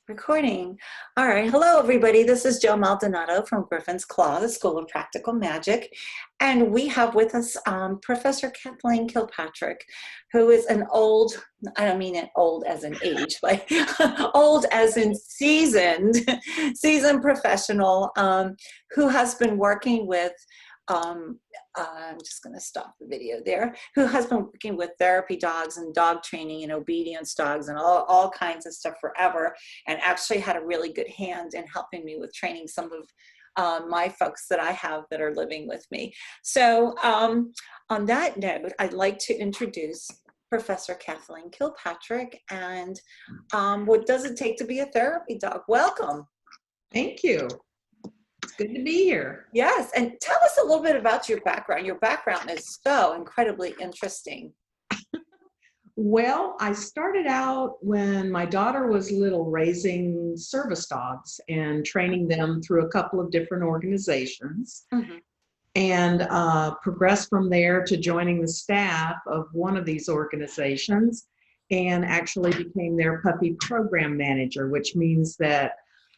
Recording. All right. Hello, everybody. This is Joe Maldonado from Griffin's Claw, the School of Practical Magic. And we have with us Professor Kathleen Kilpatrick, who is an old, I don't mean it old as in age, like old as in seasoned professional who has been working with I'm just going to stop the video there, who has been working with therapy dogs and dog training and obedience dogs and all kinds of stuff forever, and actually had a really good hand in helping me with training some of my folks that I have that are living with me. So on that note, I'd like to introduce Professor Kathleen Kilpatrick and what does it take to be a therapy dog? Welcome. Thank you. It's good to be here. Yes, and tell us a little bit about your background. Your background is so incredibly interesting. Well, I started out when my daughter was little raising service dogs and training them through a couple of different organizations, and progressed from there to joining the staff of one of these organizations and actually became their puppy program manager, which means that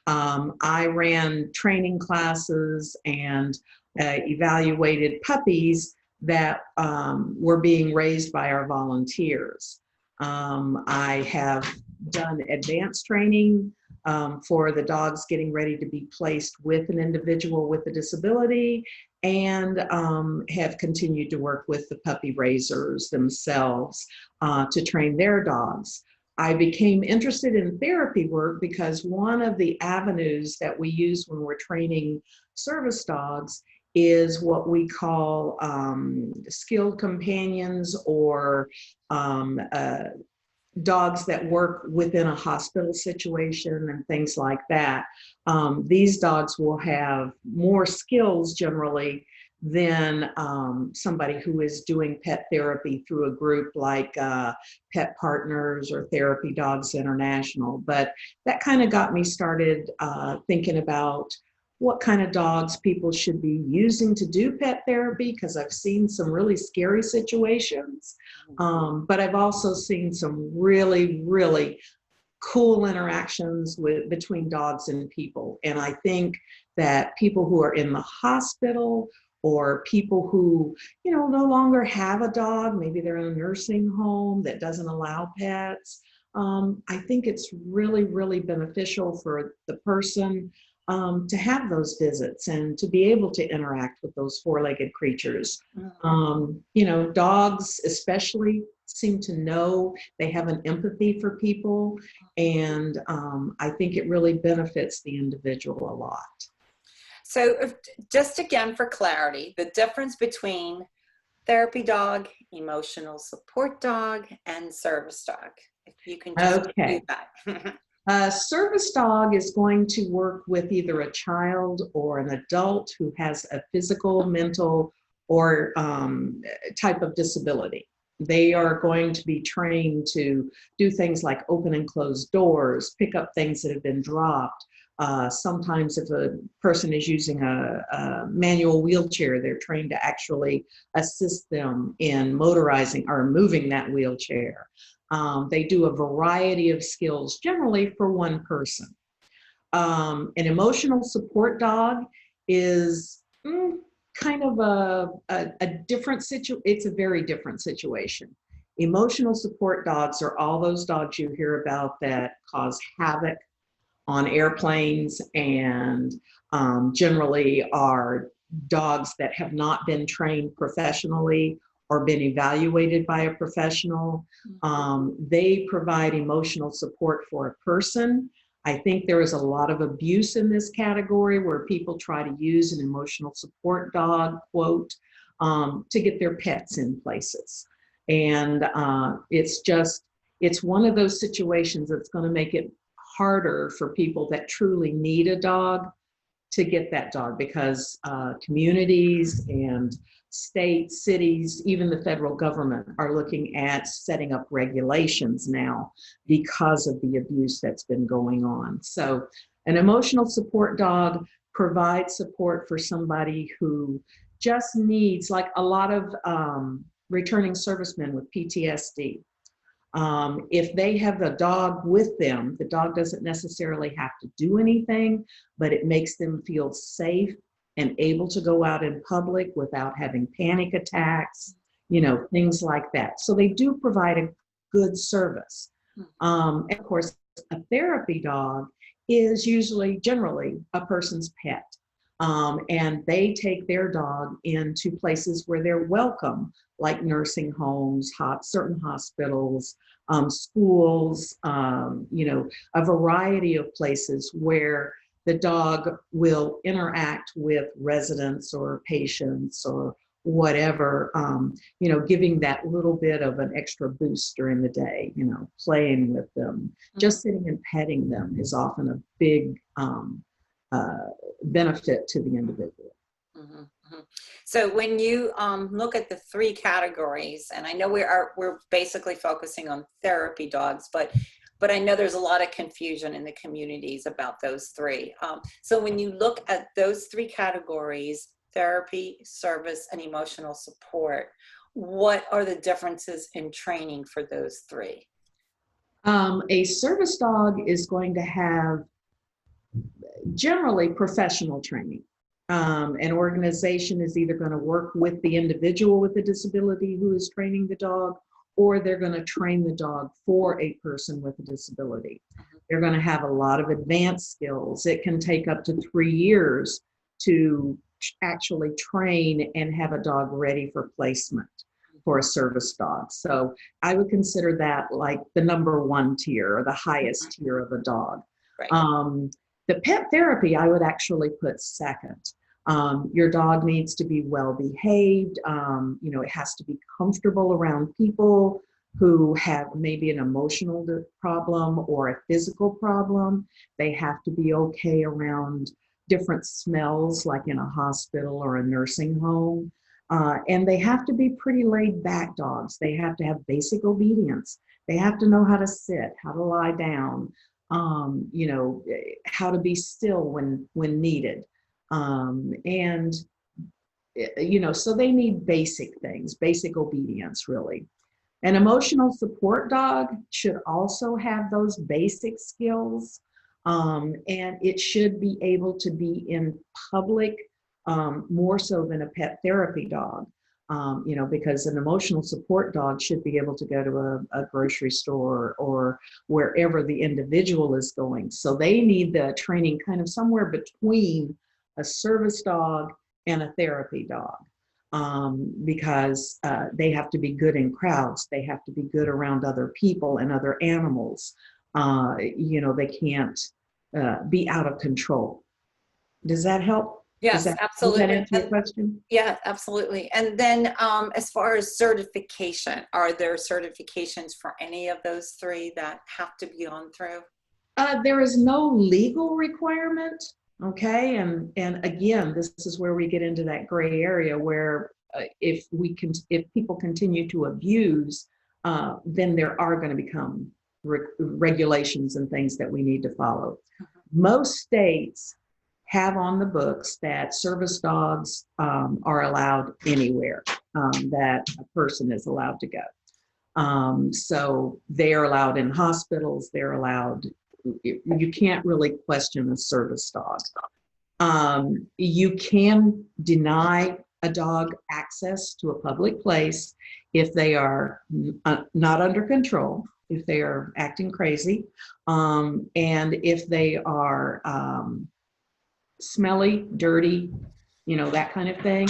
I ran training classes and evaluated puppies that were being raised by our volunteers. I have done advanced training for the dogs getting ready to be placed with an individual with a disability, and have continued to work with the puppy raisers themselves to train their dogs. I became interested in therapy work because one of the avenues that we use when we're training service dogs is what we call skilled companions, or dogs that work within a hospital situation and things like that. These dogs will have more skills generally than somebody who is doing pet therapy through a group like Pet Partners or Therapy Dogs International. But that kind of got me started thinking about what kind of dogs people should be using to do pet therapy, because I've seen some really scary situations, but I've also seen some really, really cool interactions between dogs and people. And I think that people who are in the hospital, or people who, no longer have a dog, maybe they're in a nursing home that doesn't allow pets, I think it's really, really beneficial for the person to have those visits and to be able to interact with those four-legged creatures. Dogs especially seem to know, they have an empathy for people, and I think it really benefits the individual a lot. So just again for clarity, the difference between therapy dog, emotional support dog, and service dog, if you can just do that. A service dog is going to work with either a child or an adult who has a physical, mental, or type of disability. They are going to be trained to do things like open and close doors, pick up things that have been dropped. Sometimes if a person is using a manual wheelchair, they're trained to actually assist them in motorizing or moving that wheelchair. They do a variety of skills, generally for one person. An emotional support dog is kind of a different situation. It's a very different situation. Emotional support dogs are all those dogs you hear about that cause havoc on airplanes, and generally are dogs that have not been trained professionally or been evaluated by a professional. They provide emotional support for a person. I think there is a lot of abuse in this category where people try to use an emotional support dog, quote, to get their pets in places. And it's one of those situations that's going to make it harder for people that truly need a dog to get that dog, because communities and states, cities, even the federal government are looking at setting up regulations now because of the abuse that's been going on. So an emotional support dog provides support for somebody who just needs, like a lot of returning servicemen with PTSD. If they have a dog with them, the dog doesn't necessarily have to do anything, but it makes them feel safe and able to go out in public without having panic attacks, things like that. So they do provide a good service. And of course, a therapy dog is generally a person's pet. And they take their dog into places where they're welcome, like nursing homes, certain hospitals, schools, a variety of places where the dog will interact with residents or patients or whatever, giving that little bit of an extra boost during the day, playing with them. Just sitting and petting them is often a big benefit to the individual. So when you look at the three categories, and I know we're basically focusing on therapy dogs, but I know there's a lot of confusion in the communities about those three. So when you look at those three categories, therapy, service, and emotional support, what are the differences in training for those three? A service dog is going to have generally professional training. An organization is either going to work with the individual with a disability who is training the dog, or they're going to train the dog for a person with a disability. They're going to have a lot of advanced skills. It can take up to 3 years to actually train and have a dog ready for placement for a service dog. So I would consider that like the number one tier or the highest tier of a dog. Right. The pet therapy, I would actually put second. Your dog needs to be well behaved. It has to be comfortable around people who have maybe an emotional problem or a physical problem. They have to be okay around different smells, like in a hospital or a nursing home. And they have to be pretty laid back dogs. They have to have basic obedience. They have to know how to sit, how to lie down, how to be still when needed. So they need basic things, basic obedience, really. An emotional support dog should also have those basic skills, and it should be able to be in public more so than a pet therapy dog. Because an emotional support dog should be able to go to a grocery store or wherever the individual is going. So they need the training kind of somewhere between a service dog and a therapy dog, because they have to be good in crowds. They have to be good around other people and other animals. They can't be out of control. Does that help? Yes, absolutely. Does that answer your question? Yeah, absolutely. And then as far as certification, are there certifications for any of those three that have to be gone through? There is no legal requirement, okay? And again, this is where we get into that gray area where if people continue to abuse, then there are going to become regulations and things that we need to follow. Most states have on the books that service dogs are allowed anywhere that a person is allowed to go. So they are allowed in hospitals, they're allowed, you can't really question a service dog. You can deny a dog access to a public place if they are not under control, if they are acting crazy, and if they are smelly, dirty, that kind of thing.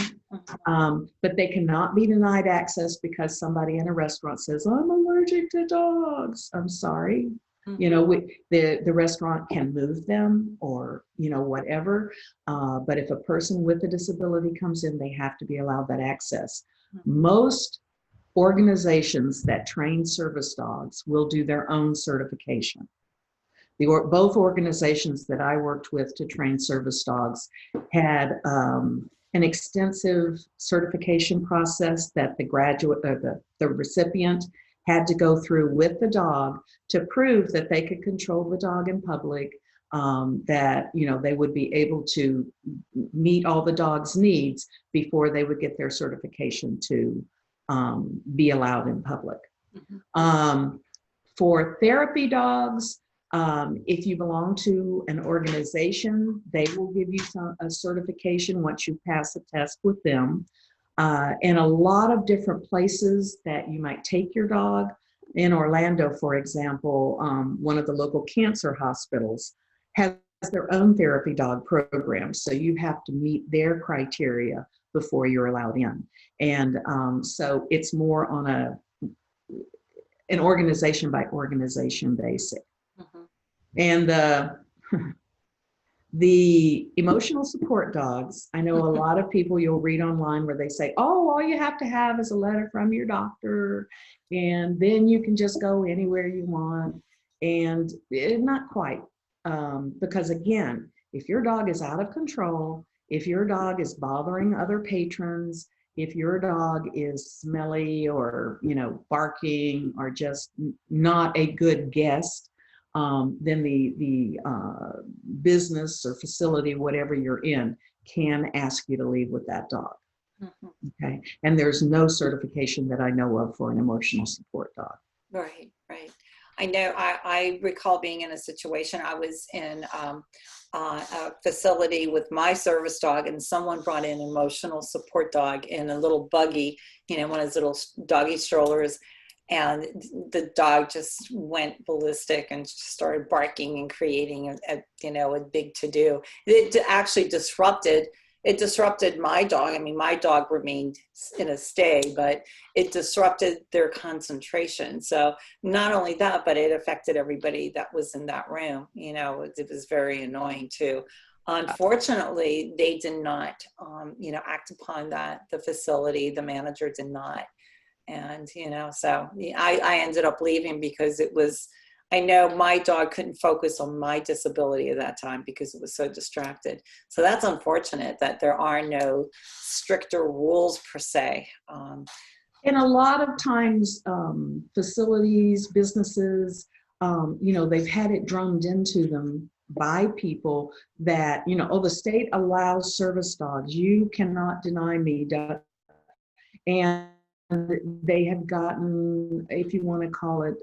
But they cannot be denied access because somebody in a restaurant says, I'm allergic to dogs. I'm sorry. The restaurant can move them or, whatever. But if a person with a disability comes in, they have to be allowed that access. Most organizations that train service dogs will do their own certification. Both organizations that I worked with to train service dogs had an extensive certification process that the recipient had to go through with the dog to prove that they could control the dog in public, that they would be able to meet all the dog's needs before they would get their certification to be allowed in public. For therapy dogs, if you belong to an organization, they will give you a certification once you pass a test with them. And a lot of different places that you might take your dog. In Orlando, for example, one of the local cancer hospitals has their own therapy dog program. So you have to meet their criteria before you're allowed in. And so it's more on an organization by organization basis. Mm-hmm. And the emotional support dogs, I know a lot of people you'll read online where they say, oh, all you have to have is a letter from your doctor, and then you can just go anywhere you want. And not quite. Because again, if your dog is out of control, if your dog is bothering other patrons, if your dog is smelly or, barking or just not a good guest, then the business or facility, whatever you're in, can ask you to leave with that dog. Mm-hmm. Okay. And there's no certification that I know of for an emotional support dog. Right, right. I know, I recall being in a situation, I was in a facility with my service dog, and someone brought in an emotional support dog in a little buggy, one of those little doggy strollers. And the dog just went ballistic and just started barking and creating a big to-do. It actually disrupted my dog. I mean, my dog remained in a stay, but it disrupted their concentration. So not only that, but it affected everybody that was in that room. It was very annoying too. Unfortunately, they did not, act upon that. The facility, the manager did not. And, so I ended up leaving because I know my dog couldn't focus on my disability at that time because it was so distracted. So that's unfortunate that there are no stricter rules per se. And a lot of times, facilities, businesses, they've had it drummed into them by people that, the state allows service dogs. You cannot deny me. And they have gotten, if you want to call it,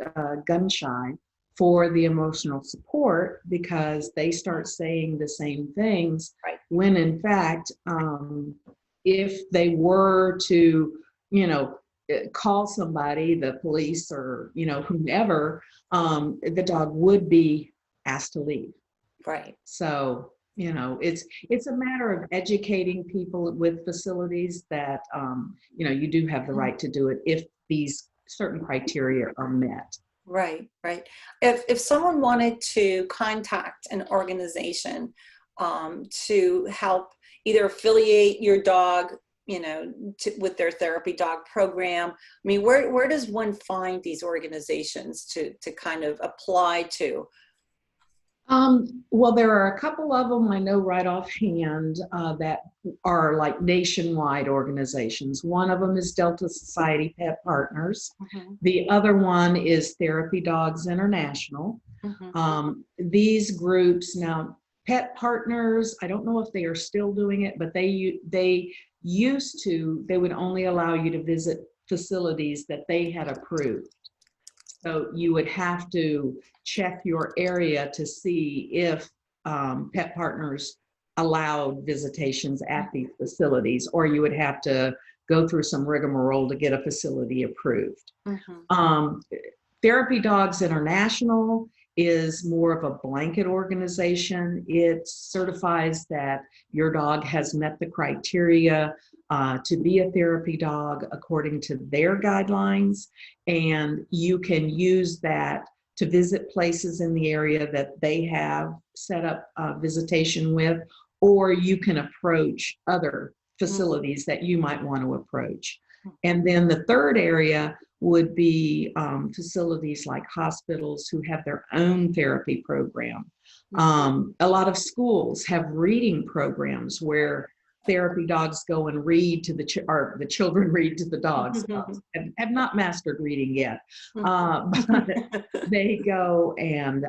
gun shy for the emotional support because they start saying the same things. Right. When in fact, if they were to, call somebody, the police or, whomever, the dog would be asked to leave. Right. So, it's a matter of educating people with facilities that, you do have the right to do it if these certain criteria are met. Right, right. If someone wanted to contact an organization to help either affiliate your dog, with their therapy dog program, I mean, where does one find these organizations to kind of apply to? Well, there are a couple of them I know right offhand that are like nationwide organizations. One of them is Delta Society Pet Partners. Mm-hmm. The other one is Therapy Dogs International. Mm-hmm. These groups now, Pet Partners, I don't know if they are still doing it, but they would only allow you to visit facilities that they had approved. So you would have to check your area to see if Pet Partners allowed visitations at these facilities, or you would have to go through some rigmarole to get a facility approved. Mm-hmm. Therapy Dogs International is more of a blanket organization. It certifies that your dog has met the criteria to be a therapy dog according to their guidelines, and you can use that to visit places in the area that they have set up visitation with, or you can approach other facilities that you might want to approach. And then the third area would be facilities like hospitals who have their own therapy program. A lot of schools have reading programs where therapy dogs go and read to the children read to the dogs. Have not mastered reading yet, but they go and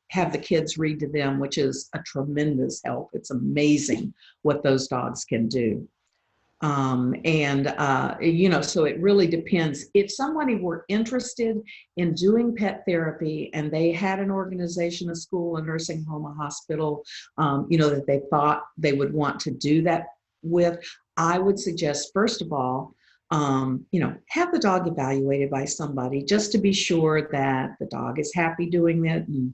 have the kids read to them, which is a tremendous help. It's amazing what those dogs can do. So it really depends. If somebody were interested in doing pet therapy and they had an organization, a school, a nursing home, a hospital, that they thought they would want to do that with, I would suggest, first of all, have the dog evaluated by somebody just to be sure that the dog is happy doing it and,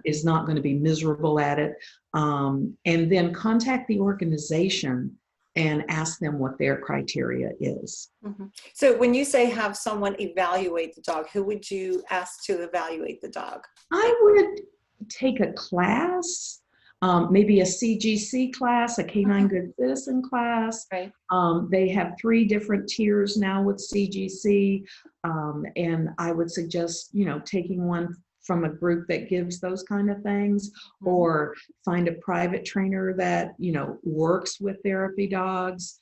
is not going to be miserable at it. And then contact the organization and ask them what their criteria is. Mm-hmm. So when you say have someone evaluate the dog, who would you ask to evaluate the dog? I would take a class, maybe a CGC class, a Canine Good Citizen class. Right. They have 3 different tiers now with CGC, and I would suggest, taking one from a group that gives those kind of things, or find a private trainer that, works with therapy dogs.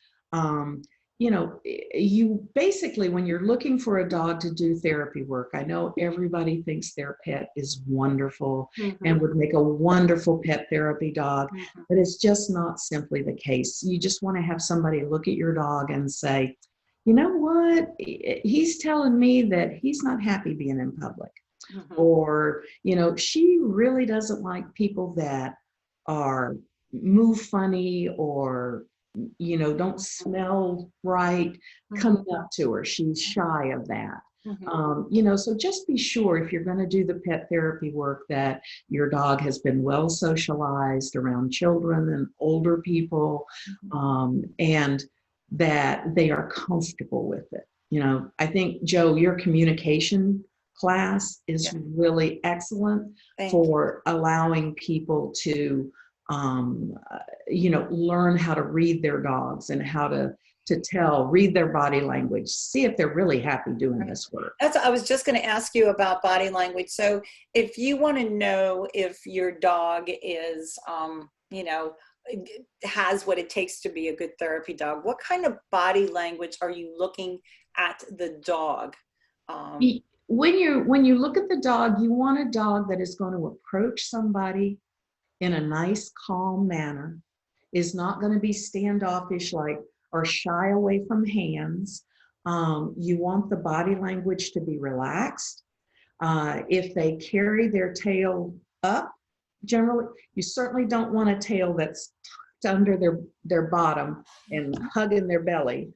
You basically, when you're looking for a dog to do therapy work, I know everybody thinks their pet is wonderful and would make a wonderful pet therapy dog, but it's just not simply the case. You just want to have somebody look at your dog and say, you know what, he's telling me that he's not happy being in public. Or, she really doesn't like people that are move funny or, don't smell right coming up to her. She's shy of that. So just be sure, if you're going to do the pet therapy work, that your dog has been well socialized around children and older people, and that they are comfortable with it. I think, Joe, your communication class is really excellent for allowing people to learn how to read their dogs and how to read their body language, see if they're really happy doing this work. I was just going to ask you about body language. So if you want to know if your dog is, has what it takes to be a good therapy dog, what kind of body language are you looking at the dog? When you look at the dog, you want a dog that is going to approach somebody in a nice, calm manner, is not going to be standoffish or shy away from hands. You want the body language to be relaxed. If they carry their tail up, generally, you certainly don't want a tail that's tucked under their bottom and hugging their belly,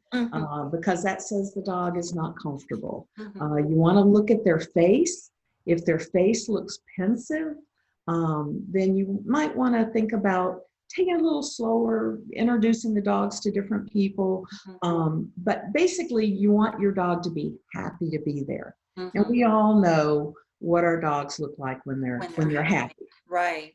because that says the dog is not comfortable. You want to look at their face. If their face looks pensive, then you might want to think about taking a little slower, introducing the dogs to different people. But basically, you want your dog to be happy to be there. And we all know what our dogs look like when they're happy. Right.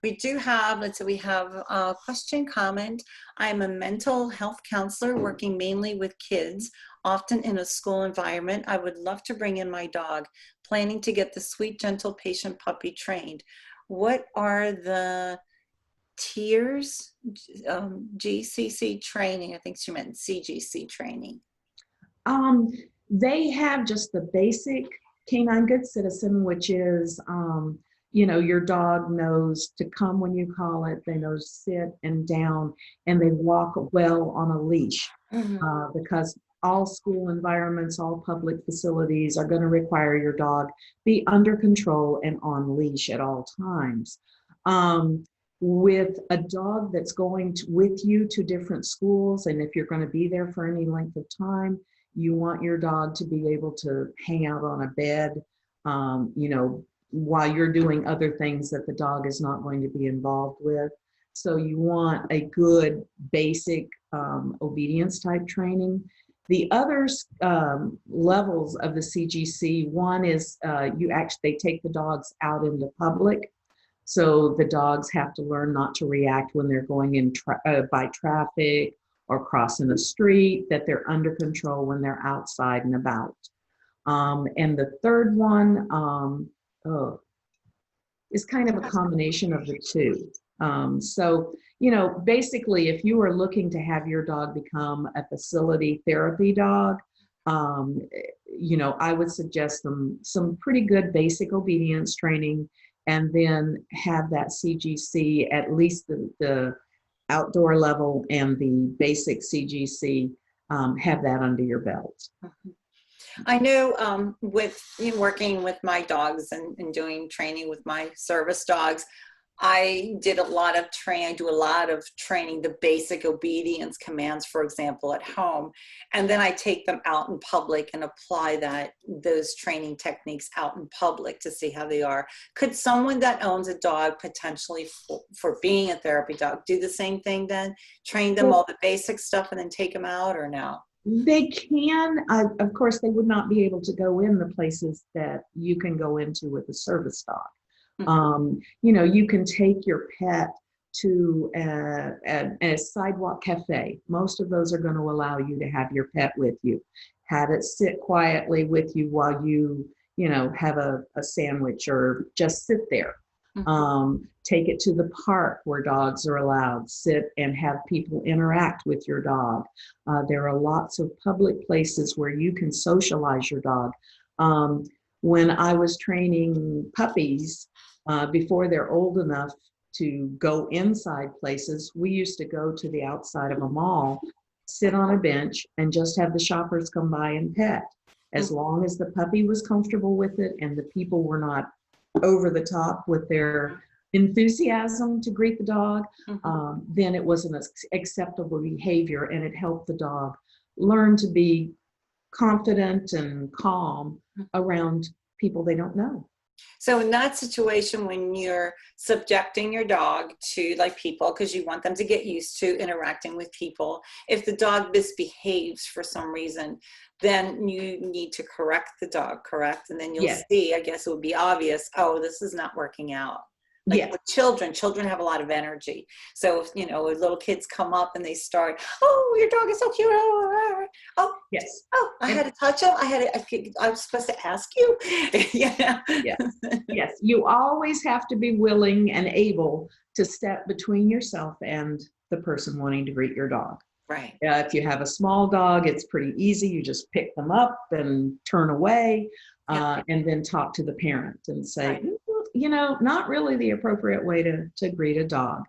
We do have, we have a question comment. I'm a mental health counselor working mainly with kids, often in a school environment. I would love to bring in my dog, planning to get the sweet, gentle patient puppy trained. What are the tiers? GCC training, I think she meant CGC training. They have just the basic Canine Good Citizen, which is, your dog knows to come when you call it. They know sit and down, and they walk well on a leash, because all school environments, all public facilities are going to require your dog be under control and on leash at all times. With a dog that's going with you to different schools, and if you're going to be there for any length of time, you want your dog to be able to hang out on a bed, while you're doing other things that the dog is not going to be involved with. So you want a good basic obedience type training. The other levels of the CGC, one is they take the dogs out into public. So the dogs have to learn not to react when they're going in by traffic or crossing the street, that they're under control when they're outside and about. And the third one is kind of a combination of the two. So, basically, if you are looking to have your dog become a facility therapy dog, I would suggest them some pretty good basic obedience training, and then have that CGC, at least the outdoor level and the basic CGC, have that under your belt. I know with working with my dogs and doing training with my service dogs, I did a lot of training. I do a lot of training, the basic obedience commands, for example, at home. And then I take them out in public and apply those training techniques out in public to see how they are. Could someone that owns a dog potentially for being a therapy dog do the same thing then? Train them all the basic stuff and then take them out, or no? They can, of course, they would not be able to go in the places that you can go into with a service dog. You can take your pet to a sidewalk cafe. Most of those are going to allow you to have your pet with you. Have it sit quietly with you while you have a sandwich or just sit there. Take it to the park where dogs are allowed. Sit and have people interact with your dog. There are lots of public places where you can socialize your dog. When I was training puppies, before they're old enough to go inside places, we used to go to the outside of a mall, sit on a bench, and just have the shoppers come by and pet. As long as the puppy was comfortable with it and the people were not over the top with their enthusiasm to greet the dog, then it was an acceptable behavior, and it helped the dog learn to be confident and calm around people they don't know. So in that situation, when you're subjecting your dog to people, because you want them to get used to interacting with people, if the dog misbehaves for some reason, then you need to correct the dog, correct? And then you'll see, I guess it would be obvious, oh, this is not working out. With children have a lot of energy. So if, little kids come up and they start, oh, your dog is so cute. Oh, yes. Oh, I had to touch him. I was supposed to ask you. Yes. You always have to be willing and able to step between yourself and the person wanting to greet your dog. Right. If you have a small dog, it's pretty easy. You just pick them up and turn away, and then talk to the parent and say, not really the appropriate way to greet a dog.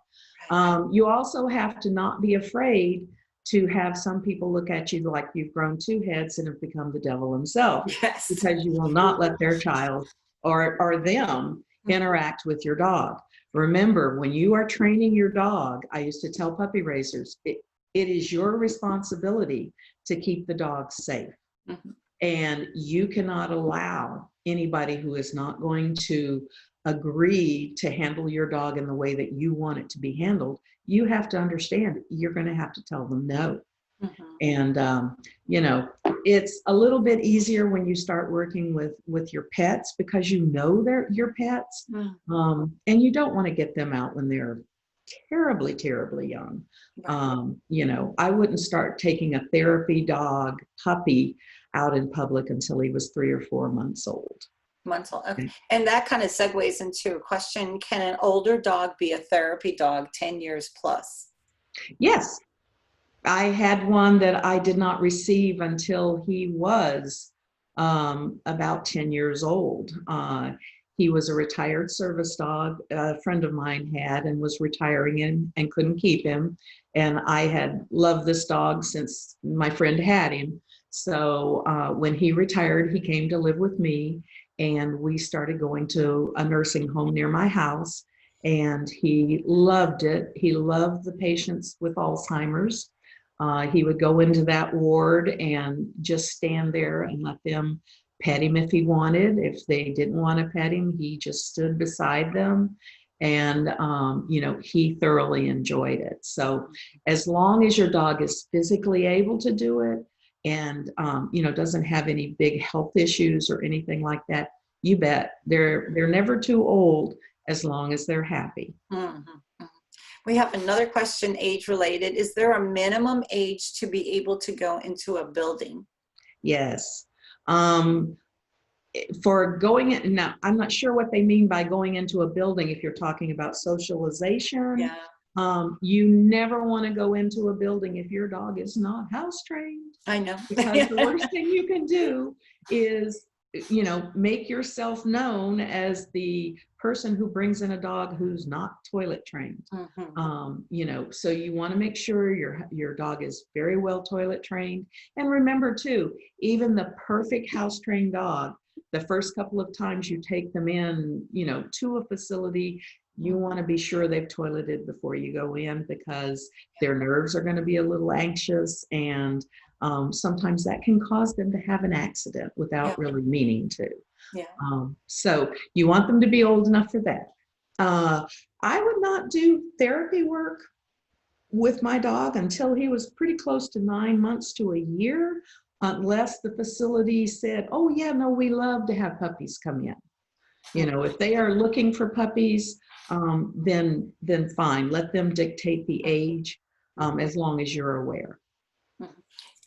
You also have to not be afraid to have some people look at you like you've grown two heads and have become the devil himself. Yes. Because you will not let their child or them interact with your dog. Remember, when you are training your dog, I used to tell puppy raisers, it is your responsibility to keep the dog safe. And you cannot allow anybody who is not going to agree to handle your dog in the way that you want it to be handled. You have to understand you're going to have to tell them no. And, it's a little bit easier when you start working with your pets because they're your pets. And you don't want to get them out when they're terribly, terribly young. I wouldn't start taking a therapy dog puppy out in public until he was 3 or 4 months old. Okay. And that kind of segues into a question: can an older dog be a therapy dog 10 years plus? Yes. I had one that I did not receive until he was about 10 years old. He was a retired service dog a friend of mine had and was retiring and couldn't keep him. And I had loved this dog since my friend had him. So when he retired, he came to live with me, and we started going to a nursing home near my house, and he loved it. He loved the patients with Alzheimer's. He would go into that ward and just stand there and let them pet him if he wanted. If they didn't want to pet him, he just stood beside them. And, he thoroughly enjoyed it. So as long as your dog is physically able to do it and, doesn't have any big health issues or anything like that, you bet they're never too old as long as they're happy. We have another question, age related. Is there a minimum age to be able to go into a building? Yes. For going in, now, I'm not sure what they mean by going into a building. If you're talking about socialization, you never want to go into a building if your dog is not house trained. I know. Because the worst thing you can do is you know, make yourself known as the person who brings in a dog who's not toilet trained. You know, so you want to make sure your dog is very well toilet trained. And remember too, even the perfect house trained dog, the first couple of times you take them in, you know, to a facility, you want to be sure they've toileted before you go in, because their nerves are going to be a little anxious, and sometimes that can cause them to have an accident without really meaning to. So you want them to be old enough for that. I would not do therapy work with my dog until he was pretty close to 9 months to a year, unless the facility said, oh yeah, no, we love to have puppies come in. You know, if they are looking for puppies, then fine, let them dictate the age, as long as you're aware.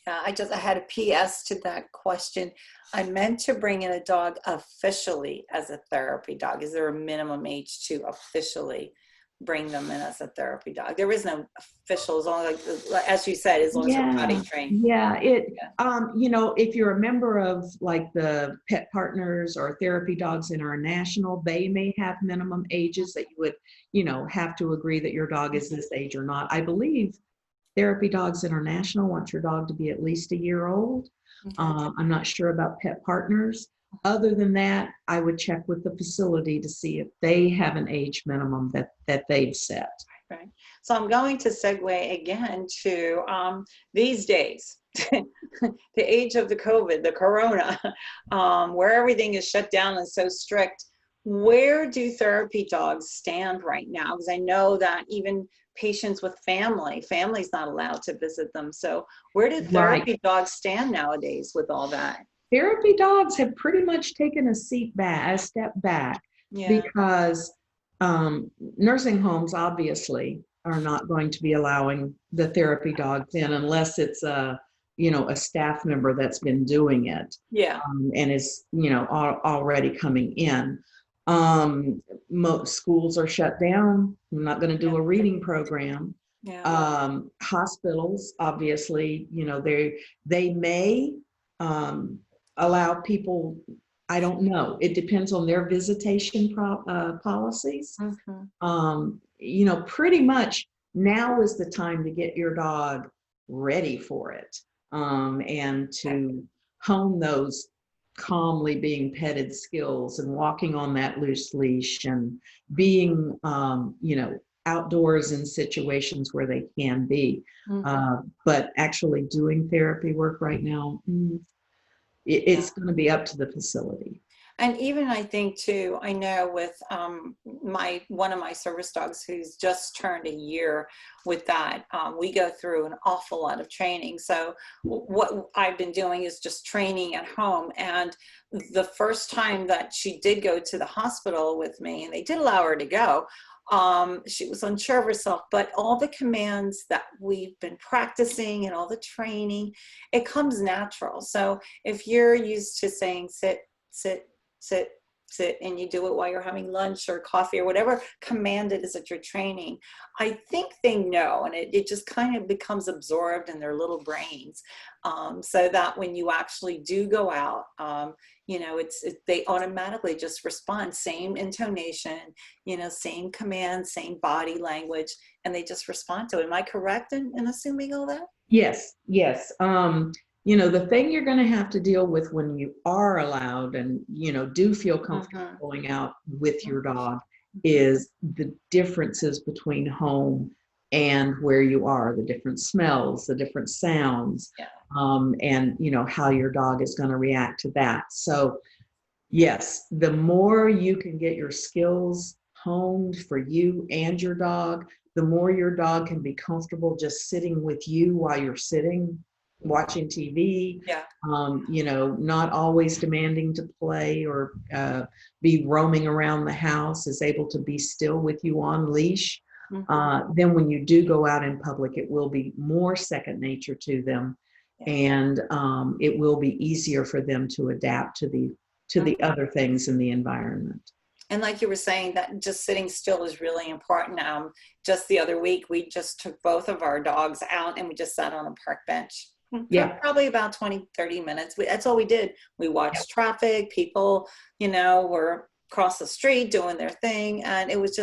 I had a PS to that question. I meant to bring in a dog officially as a therapy dog. Is there a minimum age to officially bring them in as a therapy dog? There is no official, as long as you said, as long as you're potty trained. You know, if you're a member of like the Pet Partners or Therapy Dogs International, they may have minimum ages that you would, you know, have to agree that your dog is this age or not. I believe Therapy Dogs International wants your dog to be at least a year old. I'm not sure about Pet Partners. Other than that, I would check with the facility to see if they have an age minimum that they've set. Right. So I'm going to segue again to these days, the age of the COVID, the corona, where everything is shut down and so strict. Where do therapy dogs stand right now? Because I know that even patients with family's not allowed to visit them. So where do therapy dogs stand nowadays with all that? Therapy dogs have pretty much taken a step back, because nursing homes obviously are not going to be allowing the therapy dogs in unless it's a staff member that's been doing it, and is already coming in. Most schools are shut down. I'm not going to do a reading program. Hospitals, obviously, they may allow people. I don't know. It depends on their visitation policies. Pretty much now is the time to get your dog ready for it, and to hone those calmly being petted skills and walking on that loose leash and being, outdoors in situations where they can be. But actually doing therapy work right now, it's going to be up to the facility. And even I think too, I know with one of my service dogs who's just turned a year with that, we go through an awful lot of training. So what I've been doing is just training at home. And the first time that she did go to the hospital with me, and they did allow her to go, she was unsure of herself, but all the commands that we've been practicing and all the training, it comes natural. So if you're used to saying sit, sit, sit, sit, and you do it while you're having lunch or coffee or whatever command it is that you're training, I think they know, and it just kind of becomes absorbed in their little brains, so that when you actually do go out, they automatically just respond, same intonation, same command, same body language, and they just respond to it. Am I correct in assuming all that? Yes. The thing you're going to have to deal with when you are allowed and, do feel comfortable going out with your dog is the differences between home and where you are, the different smells, the different sounds, and, how your dog is going to react to that. So, yes, the more you can get your skills honed for you and your dog, the more your dog can be comfortable just sitting with you while you're sitting watching TV, not always demanding to play or be roaming around the house, is able to be still with you on leash. Then when you do go out in public, it will be more second nature to them, and it will be easier for them to adapt to the other things in the environment. And like you were saying, that just sitting still is really important. Just the other week, we just took both of our dogs out and we just sat on a park bench. Yeah, Probably about 20, 30 minutes. That's all we did. We yeah, watched traffic, people, were across the street doing their thing. And it was,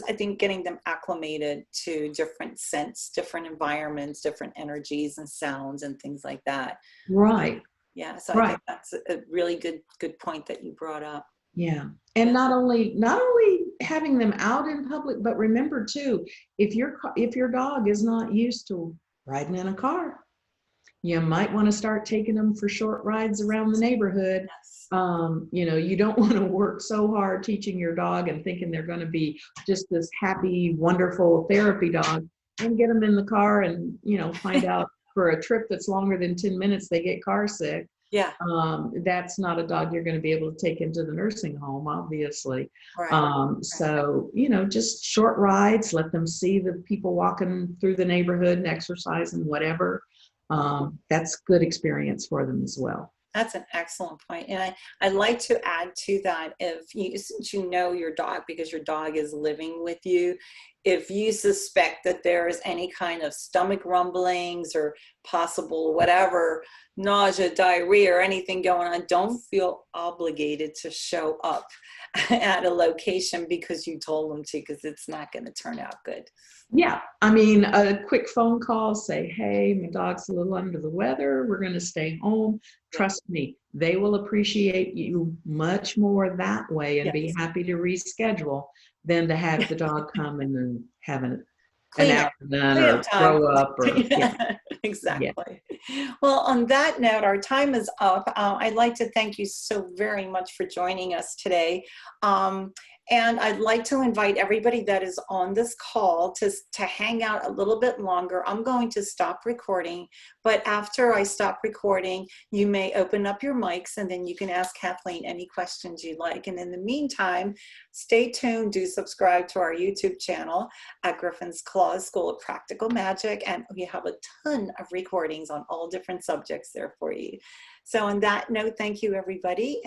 I think, getting them acclimated to different scents, different environments, different energies and sounds and things like that. right, Yeah. So I right. think that's a really good point that you brought up. Yeah. And Yeah. not only having them out in public, but remember too, if your dog is not used to riding in a car, you might want to start taking them for short rides around the neighborhood. Yes. You don't want to work so hard teaching your dog and thinking they're going to be just this happy, wonderful therapy dog, and get them in the car and, find out for a trip that's longer than 10 minutes, they get car sick. Yeah. That's not a dog you're going to be able to take into the nursing home, obviously. Right. So, just short rides, let them see the people walking through the neighborhood and exercising, whatever. That's good experience for them as well. That's an excellent point. And I'd like to add to that, since you know your dog, because your dog is living with you, if you suspect that there is any kind of stomach rumblings or possible whatever, nausea, diarrhea, or anything going on, don't feel obligated to show up at a location because you told them to, because it's not going to turn out good. Yeah, I mean, a quick phone call, say, hey, my dog's a little under the weather. We're going to stay home. Yeah. Trust me, they will appreciate you much more that way and be Yes. happy to reschedule than to have the dog come and have an Clean up. accident Clean up or time. throw up or, yeah, Yeah, yeah. exactly. Well, on that note, our time is up. I'd like to thank you so very much for joining us today. And I'd like to invite everybody that is on this call to hang out a little bit longer. I'm going to stop recording, but after I stop recording, you may open up your mics and then you can ask Kathleen any questions you like. And in the meantime, stay tuned, do subscribe to our YouTube channel at Griffin's Claw School of Practical Magic, and we have a ton of recordings on all different subjects there for you. So on that note, thank you everybody.